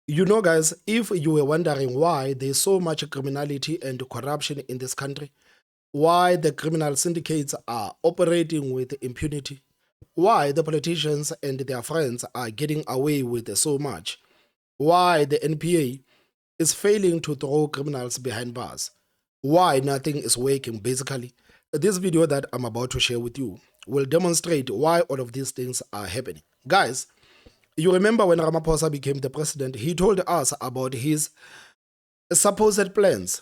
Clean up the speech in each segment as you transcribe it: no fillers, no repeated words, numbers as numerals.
You know, guys, if you were wondering why there's so much criminality and corruption in this country, why the criminal syndicates are operating with impunity, why the politicians and their friends are getting away with so much, why the NPA is failing to throw criminals behind bars, why nothing is working, basically, this video that I'm about to share with you will demonstrate why all of these things are happening. Guys, you remember when Ramaphosa became the president, he told us about his supposed plans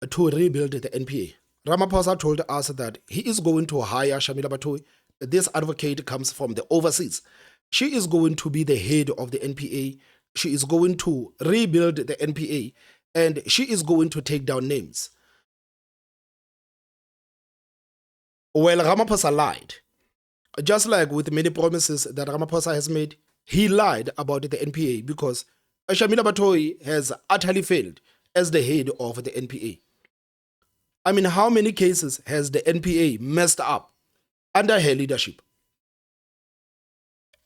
to rebuild the NPA. Ramaphosa told us that he is going to hire Shamila Batohi. This advocate comes from the overseas. She is going to be the head of the NPA. She is going to rebuild the NPA, and she is going to take down names. Well, Ramaphosa lied. Just like with many promises that Ramaphosa has made, he lied about the NPA because Shamila Batohi has utterly failed as the head of the NPA. I mean, how many cases has the NPA messed up under her leadership?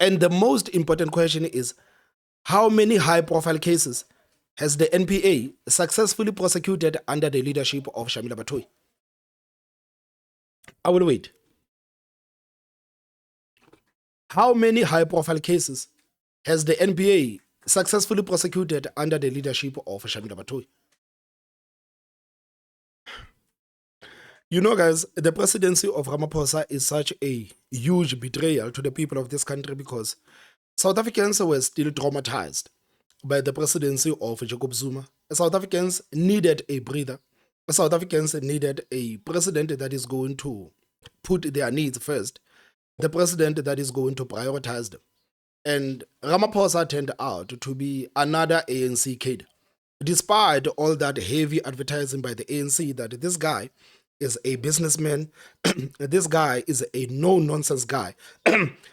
And the most important question is, how many high-profile cases has the NPA successfully prosecuted under the leadership of Shamila Batohi? I will wait. How many high-profile cases has the NPA successfully prosecuted under the leadership of Shamila Batohi? You know, guys, the presidency of Ramaphosa is such a huge betrayal to the people of this country because South Africans were still traumatized by the presidency of Jacob Zuma. South Africans needed a breather. South Africans needed a president that is going to put their needs first, the president that is going to prioritize them. And Ramaphosa turned out to be another ANC kid. Despite all that heavy advertising by the ANC that this guy is a businessman, this guy is a no-nonsense guy,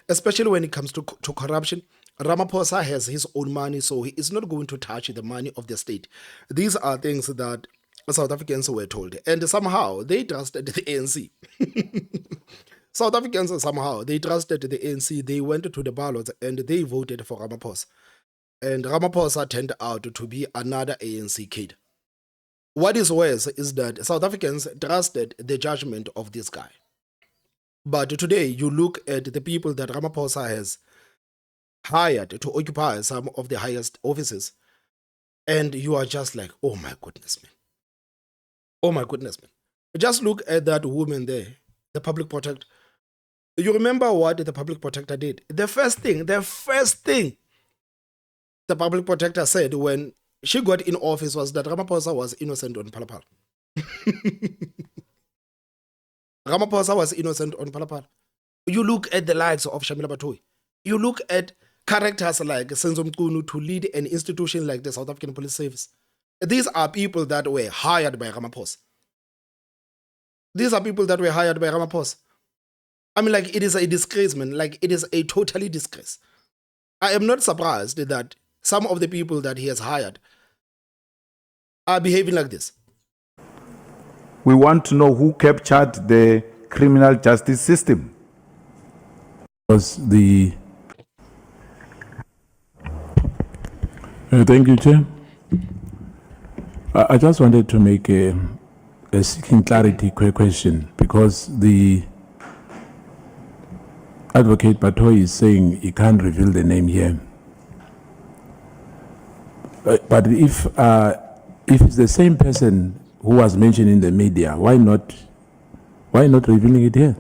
especially when it comes to corruption. Ramaphosa has his own money, so he is not going to touch the money of the state. These are things that South Africans were told, and somehow they trusted the ANC. South Africans, somehow, they trusted the ANC. They went to the ballots and they voted for Ramaphosa. And Ramaphosa turned out to be another ANC kid. What is worse is that South Africans trusted the judgment of this guy. But today, you look at the people that Ramaphosa has hired to occupy some of the highest offices, and you are just like, oh my goodness, man. Oh my goodness, man. Just look at that woman there, the public protector. You remember what the public protector did? The first thing the public protector said when she got in office was that Ramaphosa was innocent on Palapala. Ramaphosa was innocent on Palapala. You look at the likes of Shamila Batohi. You look at characters like Senzo Mkunu to lead an institution like the South African Police Service. These are people that were hired by Ramaphosa. These are people that were hired by Ramaphosa. I mean, like, it is a disgrace, man. Like, it is a totally disgrace. I am not surprised that some of the people that he has hired are behaving like this. We want to know who captured the criminal justice system. Thank you, Chair. I just wanted to make a seeking clarity question because the advocate Batohi is saying he can't reveal the name here. But if it's the same person who was mentioned in the media, why not revealing it here?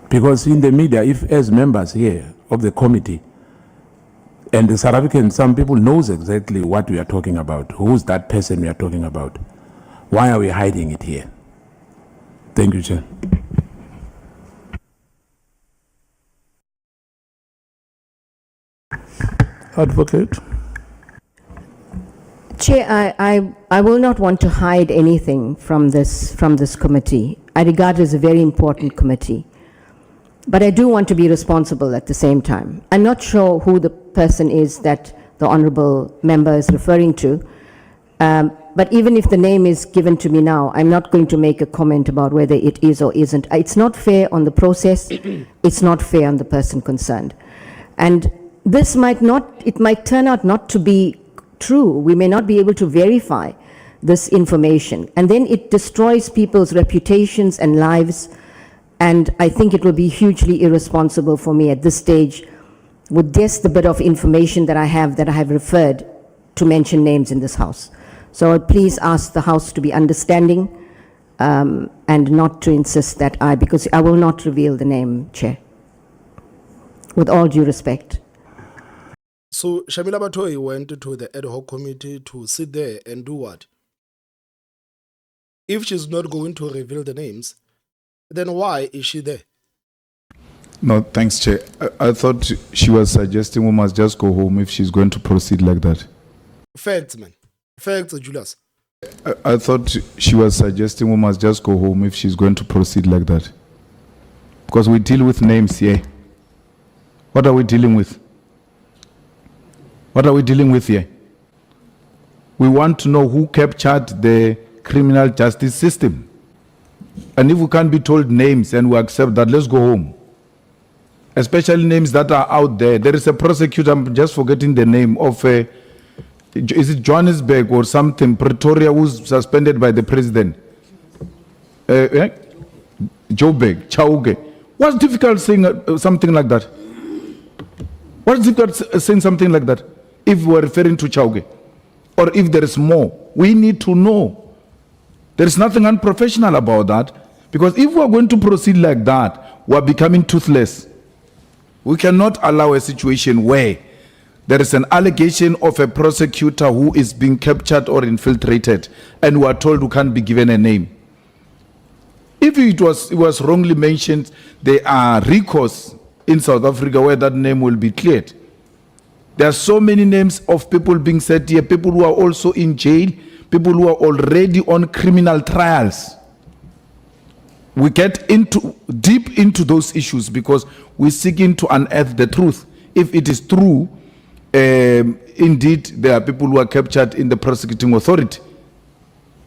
Because in the media, if as members here of the committee, and the South African, some people knows exactly what we are talking about. Who's that person we are talking about? Why are we hiding it here? Thank you, Chair. Advocate. Chair, I will not want to hide anything from this committee. I regard it as a very important committee. But I do want to be responsible at the same time. I'm not sure who the person is that the honorable member is referring to. But even if the name is given to me now, I'm not going to make a comment about whether it is or isn't. It's not fair on the process. It's not fair on the person concerned. And this might not, it might turn out not to be true. We may not be able to verify this information. And then it destroys people's reputations and lives. And I think it will be hugely irresponsible for me at this stage, with just the bit of information that I have referred, to mention names in this House. So please ask the House to be understanding and not to insist that because I will not reveal the name, Chair, with all due respect. So Shamila Batohi went to the ad hoc committee to sit there and do what? If she's not going to reveal the names, then why is she there? No, thanks, Chair. I thought she was suggesting we must just go home if she's going to proceed like that. Facts, man. Facts, Julius. I thought she was suggesting we must just go home if she's going to proceed like that. Because we deal with names here. What are we dealing with? What are we dealing with here? We want to know who captured the criminal justice system. And if we can't be told names and we accept that, let's go home. Especially names that are out there. There is a prosecutor, I'm just forgetting the name of, is it Johannesburg or something, Pretoria, who's suspended by the president? Joburg, Chauge. What's difficult saying something like that? What's difficult saying something like that? If we're referring to Chauge, or if there is more, we need to know. There is nothing unprofessional about that, because if we're going to proceed like that, we're becoming toothless. We cannot allow a situation where there is an allegation of a prosecutor who is being captured or infiltrated, and we are told we can't be given a name. If it was wrongly mentioned, there are recourse in South Africa where that name will be cleared. There are so many names of people being said here, people who are also in jail, people who are already on criminal trials. We get deep into those issues because we're seeking to unearth the truth. If it is true, indeed, there are people who are captured in the prosecuting authority.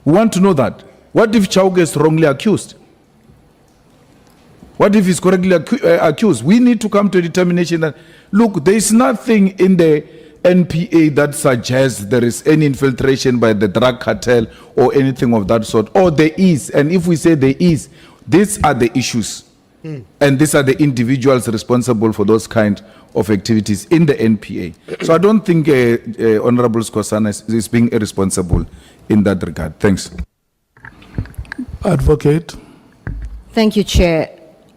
We want to know that. What if Chauge is wrongly accused? What if he's correctly accused? We need to come to a determination that, look, there is nothing in the NPA that suggests there is any infiltration by the drug cartel or anything of that sort. Or there is, and if we say there is, these are the issues. And these are the individuals responsible for those kind of activities in the NPA. So I don't think Honorable Skosana is being irresponsible in that regard. Thanks. Advocate. Thank you, Chair.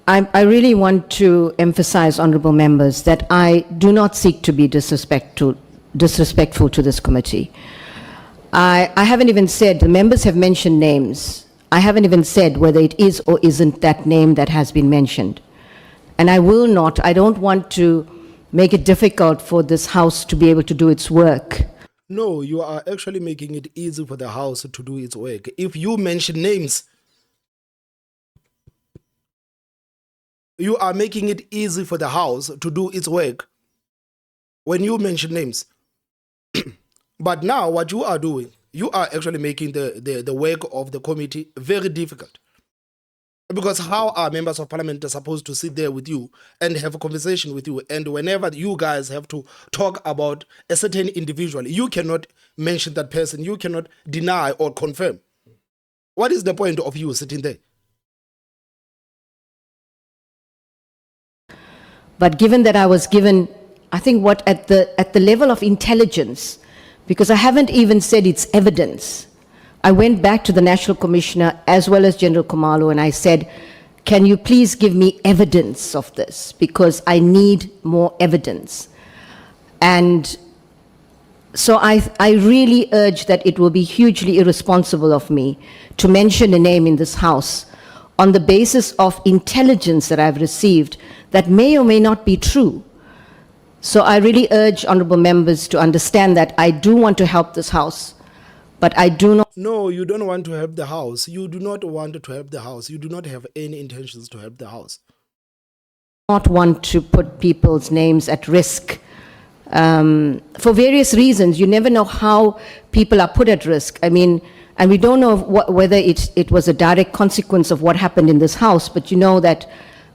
I really want to emphasize, honorable members, that I do not seek to be disrespectful to this committee. I haven't even said, the members have mentioned names. I haven't even said whether it is or isn't that name that has been mentioned. And I don't want to make it difficult for this House to be able to do its work. No, you are actually making it easy for the House to do its work. If you mention names, you are making it easy for the House to do its work when you mention names. But now what you are doing, you are actually making the work of the committee very difficult. Because how are members of parliament supposed to sit there with you and have a conversation with you? And whenever you guys have to talk about a certain individual, you cannot mention that person. You cannot deny or confirm. What is the point of you sitting there? But given that I was given, I think what at the level of intelligence, because I haven't even said it's evidence. I went back to the National Commissioner as well as General Khumalo and I said, can you please give me evidence of this? Because I need more evidence. And so I really urge that it will be hugely irresponsible of me to mention a name in this House on the basis of intelligence that I've received that may or may not be true. So I really urge honorable members to understand that I do want to help this House, but I do not. No, you don't want to help the House. You do not want to help the House. You do not have any intentions to help the House. Not want to put people's names at risk for various reasons. You never know how people are put at risk. I mean, and we don't know whether it was a direct consequence of what happened in this House, but you know that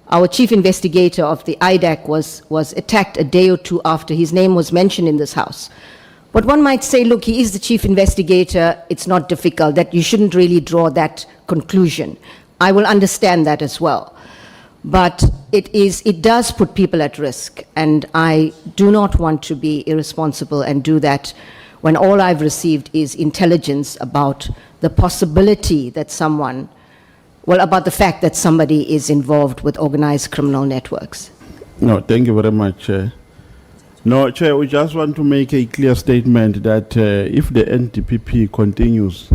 our chief investigator of the IDAC was attacked a day or two after his name was mentioned in this house. But one might say, look, he is the chief investigator, it's not difficult, that you shouldn't really draw that conclusion. I will understand that as well. But it does put people at risk, and I do not want to be irresponsible and do that when all I've received is intelligence about the possibility that someone, well, about the fact that somebody is involved with organized criminal networks. No, thank you very much, Chair. No, Chair, we just want to make a clear statement that if the NDPP continues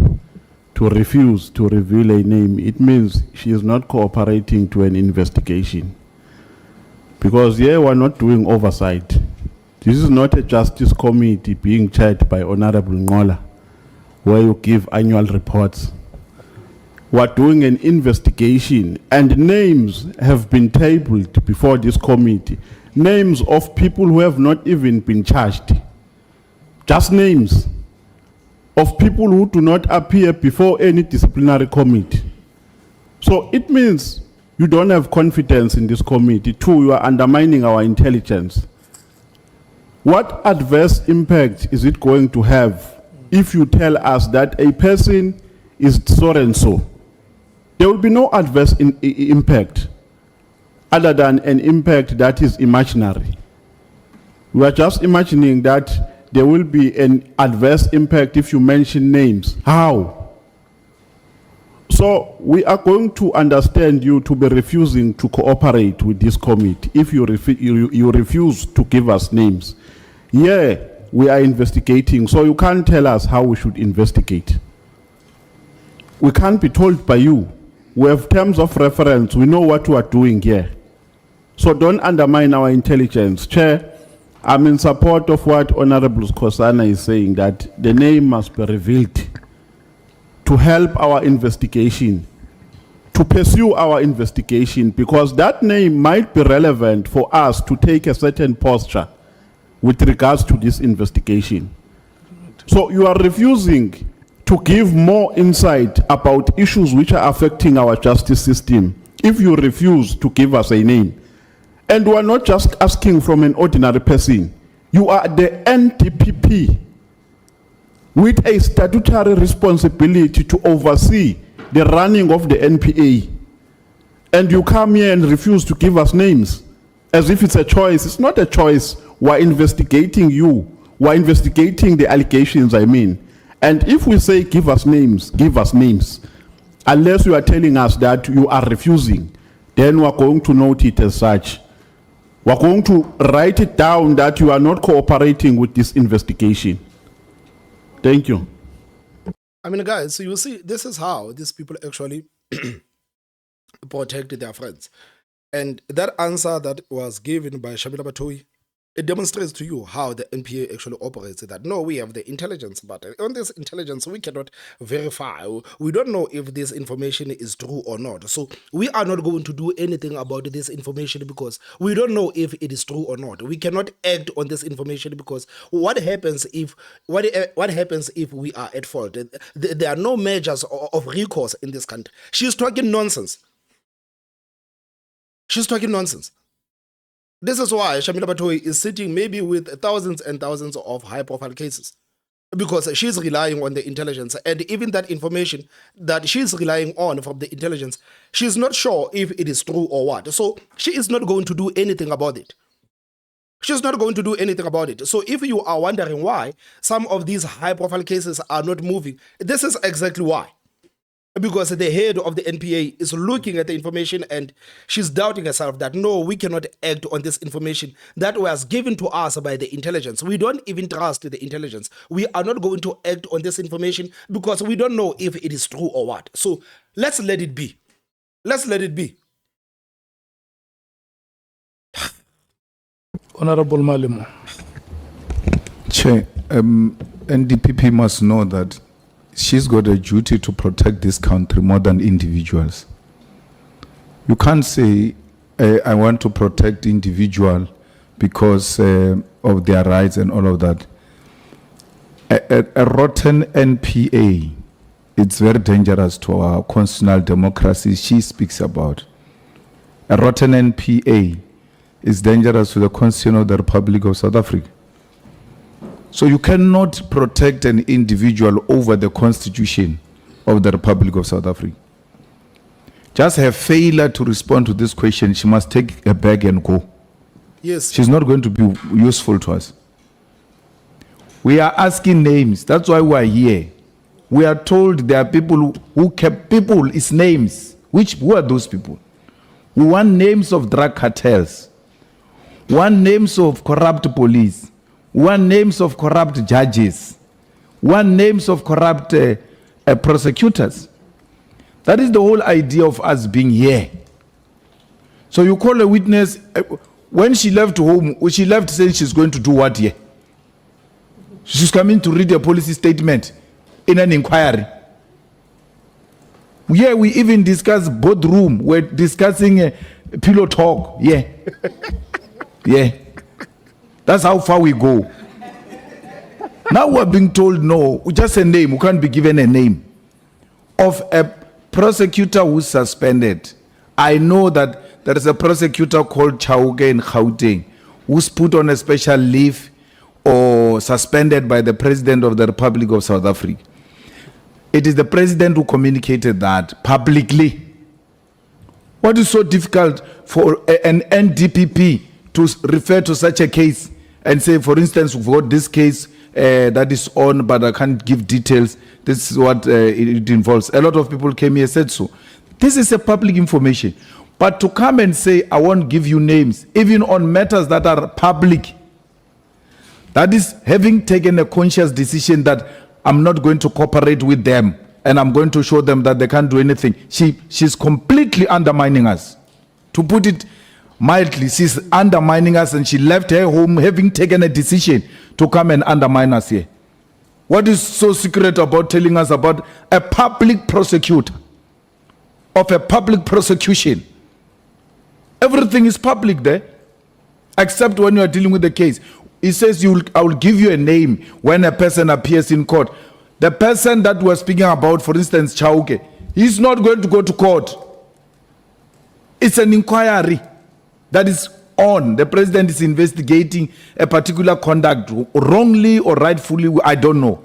to refuse to reveal a name, it means she is not cooperating to an investigation. Because here we're not doing oversight. This is not a justice committee being chaired by Honorable Ngola, where you give annual reports. We're doing an investigation, and names have been tabled before this committee. Names of people who have not even been charged. Just names of people who do not appear before any disciplinary committee. So it means you don't have confidence in this committee. Two, you are undermining our intelligence. What adverse impact is it going to have if you tell us that a person is so and so? There will be no adverse impact other than an impact that is imaginary. We are just imagining that there will be an adverse impact if you mention names. How? So we are going to understand you to be refusing to cooperate with this committee if you refuse to give us names. Yeah, we are investigating, so you can't tell us how we should investigate. We can't be told by you. We have terms of reference. We know what we are doing here. So don't undermine our intelligence. Chair, I'm in support of what Honorable Skosana is saying, that the name must be revealed to help our investigation, to pursue our investigation, because that name might be relevant for us to take a certain posture with regards to this investigation. So you are refusing to give more insight about issues which are affecting our justice system if you refuse to give us a name. And we are not just asking from an ordinary person. You are the NDPP with a statutory responsibility to oversee the running of the NPA. And you come here and refuse to give us names as if it's a choice. It's not a choice. We're investigating you. We're investigating the allegations, I mean. And if we say give us names, unless you are telling us that you are refusing, then we're going to note it as such. We're going to write it down that you are not cooperating with this investigation. Thank you. I mean, guys, so you see, this is how these people actually protect their friends. And that answer that was given by Shamila Batohi, it demonstrates to you how the NPA actually operates. That no, we have the intelligence, but on this intelligence, we cannot verify. We don't know if this information is true or not. So we are not going to do anything about this information because we don't know if it is true or not. We cannot act on this information because what happens if we are at fault? There are no measures of recourse in this country. She's talking nonsense. She's talking nonsense. This is why Shamila Batohi is sitting maybe with thousands and thousands of high-profile cases, because she's relying on the intelligence, and even that information that she's relying on from the intelligence, she's not sure if it is true or what. So she is not going to do anything about it. She's not going to do anything about it. So if you are wondering why some of these high-profile cases are not moving, this is exactly why. Because the head of the NPA is looking at the information and she's doubting herself that no, we cannot act on this information that was given to us by the intelligence. We don't even trust the intelligence. We are not going to act on this information because we don't know if it is true or what. So let's let it be. Let's let it be. Honorable Malema. Chair, NDPP must know that she's got a duty to protect this country more than individuals. You can't say, I want to protect individual because of their rights and all of that. A rotten NPA, it's very dangerous to our constitutional democracy she speaks about. a rotten NPA is dangerous to the Constitution of the Republic of South Africa. So you cannot protect an individual over the Constitution of the Republic of South Africa. Just her failure to respond to this question, she must take a bag and go. Yes. She's not going to be useful to us. We are asking names. That's why we are here. We are told there are people who kept people is names. Who are those people? We want names of drug cartels. We want names of corrupt police. We want names of corrupt judges. We want names of corrupt prosecutors. That is the whole idea of us being here. So you call a witness, when she left home, she left saying she's going to do what here? She's coming to read a policy statement in an inquiry. Yeah, we even discuss boardroom. We're discussing pillow talk. Yeah. Yeah. That's how far we go. Now we're being told no, just a name. We can't be given a name of a prosecutor who's suspended. I know that there is a prosecutor called Chauke in Gauteng who's put on a special leave or suspended by the President of the Republic of South Africa. It is the President who communicated that publicly. What is so difficult for an NDPP to refer to such a case and say, for instance, we've got this case that is on, but I can't give details. This is what it involves. A lot of people came here and said so. This is a public information. But to come and say, I won't give you names, even on matters that are public, that is having taken a conscious decision that I'm not going to cooperate with them and I'm going to show them that they can't do anything. She's completely undermining us. To put it mildly, she's undermining us, and she left her home having taken a decision to come and undermine us here. What is so secret about telling us about a public prosecutor of a public prosecution? Everything is public there, except when you are dealing with the case. It says I will give you a name when a person appears in court. The person that we're speaking about, for instance, Chauke, he's not going to go to court. It's an inquiry that is on. The president is investigating a particular conduct, wrongly or rightfully, I don't know.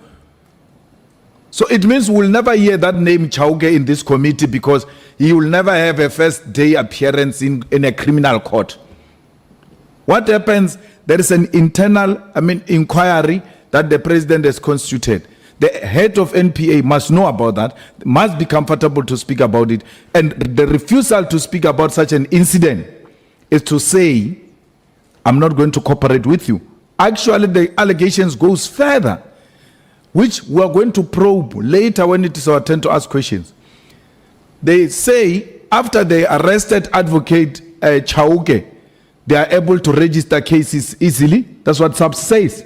So it means we'll never hear that name Chauke in this committee because he will never have a first day appearance in a criminal court. What happens? There is an internal, inquiry that the president has constituted. The head of NPA must know about that, must be comfortable to speak about it. And the refusal to speak about such an incident is to say, I'm not going to cooperate with you. Actually, the allegations goes further, which we are going to probe later when it is our turn to ask questions. They say after they arrested advocate Chauke, they are able to register cases easily. That's what SAPS says.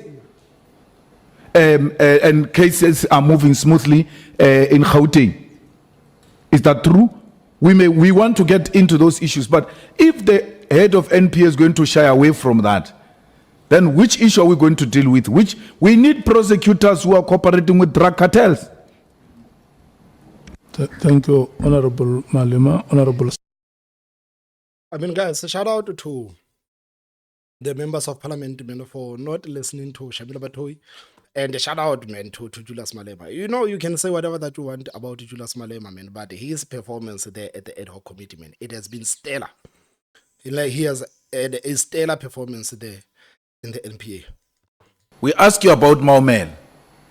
And cases are moving smoothly in Gauteng. Is that true? We want to get into those issues, but if the head of NPA is going to shy away from that, then which issue are we going to deal with? Which we need prosecutors who are cooperating with drug cartels. Thank you, Honorable Malema. Honorable. Guys, a shout out to the members of parliament, man, for not listening to Shamila Batohi. And a shout out, man, to Julius Malema. You know, you can say whatever that you want about Julius Malema, man, but his performance there at the ad hoc committee, man, it has been stellar. He has a stellar performance there in the NPA. We ask you about Maumela.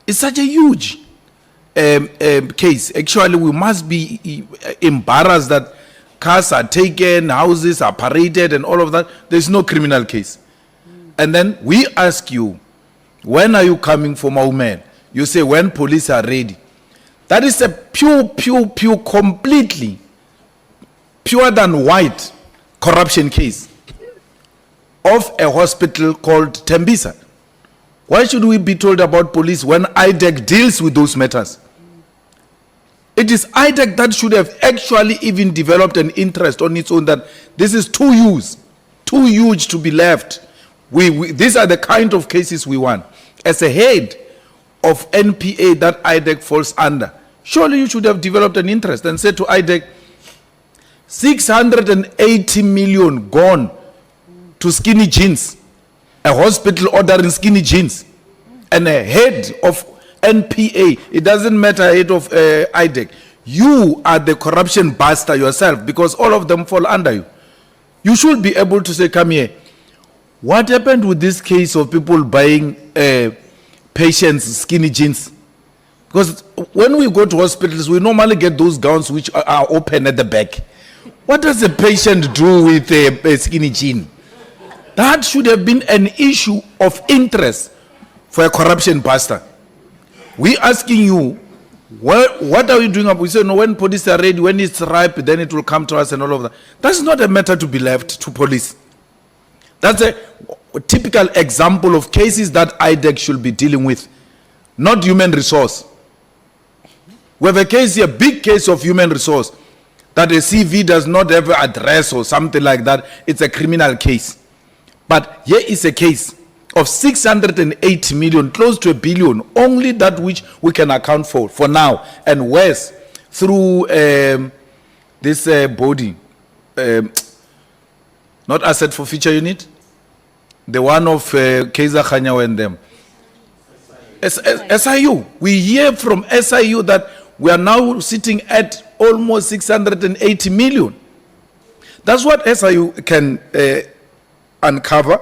It's such a huge case. Actually, we must be embarrassed that cars are taken, houses are paraded and all of that. There's no criminal case. And then we ask you, when are you coming for Maumela? You say when police are ready. That is a pure, completely pure than white corruption case of a hospital called Tembisa. Why should we be told about police when IDEC deals with those matters? It is IDEC that should have actually even developed an interest on its own that this is too huge to be left. These are the kind of cases we want. As a head of NPA that IDEC falls under, surely you should have developed an interest and said to IDEC, 680 million gone to skinny jeans, a hospital ordering skinny jeans, and a head of NPA, it doesn't matter, head of IDEC. You are the corruption buster yourself, because all of them fall under you. You should be able to say, come here. What happened with this case of people buying patients' skinny jeans? Because when we go to hospitals, we normally get those gowns which are open at the back. What does a patient do with a skinny jean? That should have been an issue of interest for a corruption buster. We asking you, what are you doing up? We say, no, when police are ready, when it's ripe, then it will come to us and all of that. That's not a matter to be left to police. That's a typical example of cases that IDEC should be dealing with, not human resource. We have a case here, big case of human resource, that a CV does not have an address or something like that. It's a criminal case. But here is a case of 680 million, close to $1 billion, only that which we can account for now, and worse, through this body, not asset forfeiture unit, the one of Kaiser Khanyawa and them. SIU. We hear from SIU that we are now sitting at almost 680 million. That's what SIU can uncover.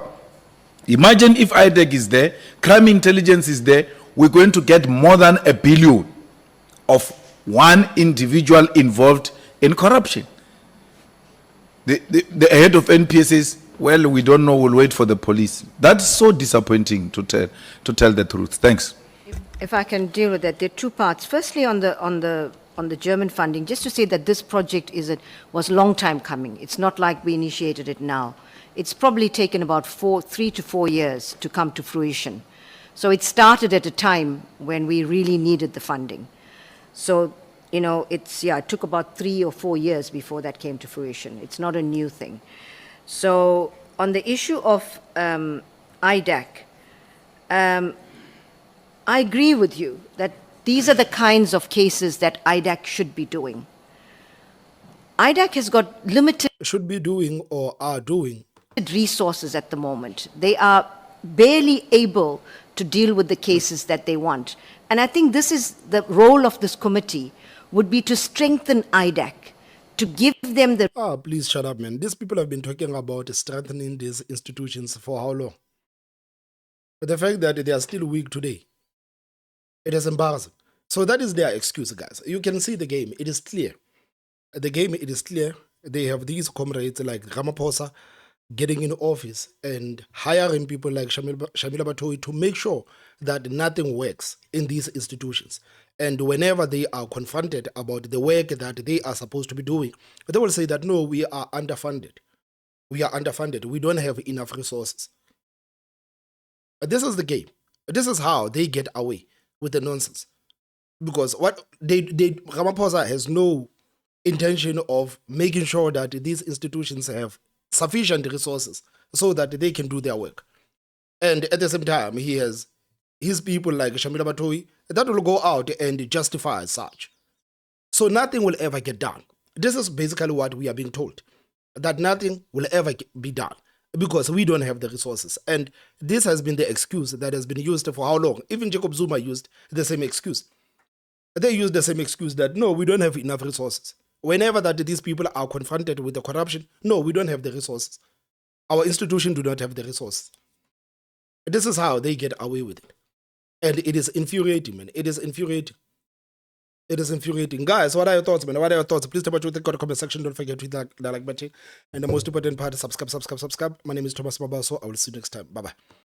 Imagine if IDEC is there, crime intelligence is there, we're going to get more than $1 billion of one individual involved in corruption. The head of NPA says, well, we don't know, we'll wait for the police. That's so disappointing to tell the truth. Thanks. If I can deal with that, there are two parts. Firstly, on the German funding, just to say that this project was a long time coming. It's not like we initiated it now. It's probably taken about 3 to 4 years to come to fruition. So it started at a time when we really needed the funding. So, you know, it took about 3 or 4 years before that came to fruition. It's not a new thing. So on the issue of IDEC, I agree with you that these are the kinds of cases that IDEC should be doing. IDEC has got limited Should be doing or are doing. resources at the moment. They are barely able to deal with the cases that they want. And I think this is the role of this committee, would be to strengthen IDEC, to give them the... Please shut up, man. These people have been talking about strengthening these institutions for how long? But the fact that they are still weak today, it is embarrassing. So that is their excuse, guys. You can see the game. It is clear. The game, it is clear. They have these comrades like Ramaphosa getting in office and hiring people like Shamila Batohi to make sure that nothing works in these institutions. And whenever they are confronted about the work that they are supposed to be doing, they will say that, no, we are underfunded. We are underfunded. We don't have enough resources. But this is the game. This is how they get away with the nonsense. Because what Ramaphosa has no intention of making sure that these institutions have sufficient resources so that they can do their work. And at the same time, he has his people like Shamila Batohi that will go out and justify as such. So nothing will ever get done. This is basically what we are being told, that nothing will ever be done because we don't have the resources. And this has been the excuse that has been used for how long? Even Jacob Zuma used the same excuse. They used the same excuse that, no, we don't have enough resources. Whenever that these people are confronted with the corruption, no, we don't have the resources. Our institution do not have the resources. This is how they get away with it. And it is infuriating, man. It is infuriating. It is infuriating. Guys, what are your thoughts, man? What are your thoughts? Please tell me what you think in the comment section. Don't forget to hit that like button. And the most important part is subscribe. My name is Thomas Mabaso. I will see you next time. Bye-bye.